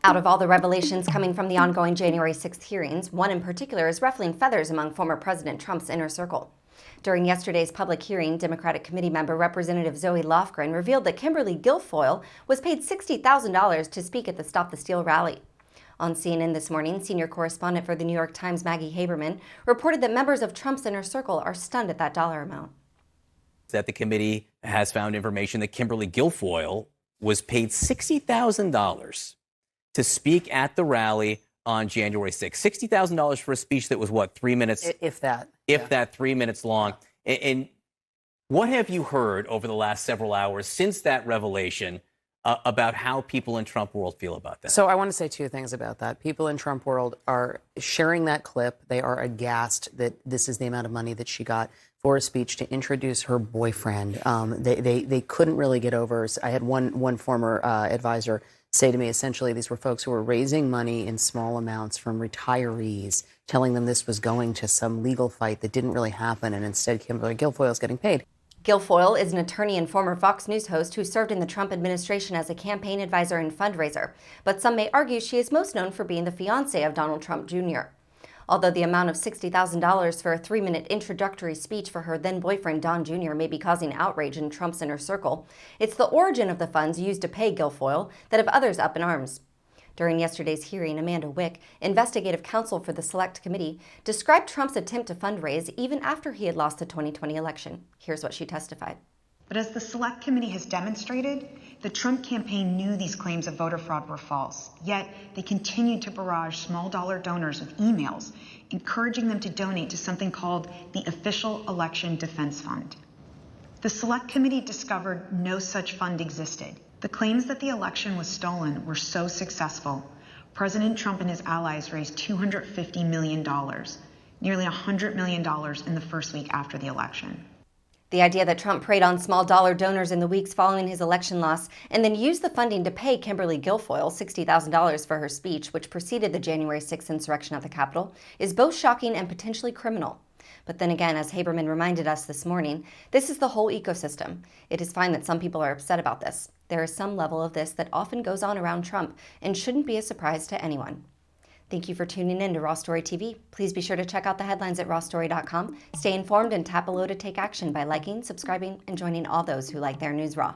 Out of all the revelations coming from the ongoing January 6th hearings, one in particular is ruffling feathers among former President Trump's inner circle. During yesterday's public hearing, Democratic committee member Representative Zoe Lofgren revealed that Kimberly Guilfoyle was paid $60,000 to speak at the Stop the Steal rally. On CNN this morning, senior correspondent for the New York Times, Maggie Haberman, reported that members of Trump's inner circle are stunned at that dollar amount. That the committee has found information that Kimberly Guilfoyle was paid $60,000 to speak at the rally on January 6th. $60,000 for a speech that was, what, 3 minutes? If that. If that, 3 minutes long. And what have you heard over the last several hours since that revelation about how people in Trump world feel about that? So I want to say two things about that. People in Trump world are sharing that clip. They are aghast that this is the amount of money that she got for a speech to introduce her boyfriend. They couldn't really get over. I had one former advisor say to me, essentially, these were folks who were raising money in small amounts from retirees, telling them this was going to some legal fight that didn't really happen, and instead Kimberly Guilfoyle is getting paid. Guilfoyle is an attorney and former Fox News host who served in the Trump administration as a campaign advisor and fundraiser, but some may argue she is most known for being the fiancée of Donald Trump Jr. Although the amount of $60,000 for a 3-minute introductory speech for her then-boyfriend Don Jr. may be causing outrage in Trump's inner circle, it's the origin of the funds used to pay Guilfoyle that have others up in arms. During yesterday's hearing, Amanda Wick, investigative counsel for the Select Committee, described Trump's attempt to fundraise even after he had lost the 2020 election. Here's what she testified. But as the Select Committee has demonstrated, the Trump campaign knew these claims of voter fraud were false, yet they continued to barrage small-dollar donors with emails, encouraging them to donate to something called the Official Election Defense Fund. The Select Committee discovered no such fund existed. The claims that the election was stolen were so successful, President Trump and his allies raised $250 million, nearly $100 million in the first week after the election. The idea that Trump preyed on small-dollar donors in the weeks following his election loss and then used the funding to pay Kimberly Guilfoyle $60,000 for her speech, which preceded the January 6th insurrection at the Capitol, is both shocking and potentially criminal. But then again, as Haberman reminded us this morning, this is the whole ecosystem. It is fine that some people are upset about this. There is some level of this that often goes on around Trump and shouldn't be a surprise to anyone. Thank you for tuning in to Raw Story TV. Please be sure to check out the headlines at rawstory.com. Stay informed and tap below to take action by liking, subscribing, and joining all those who like their news raw.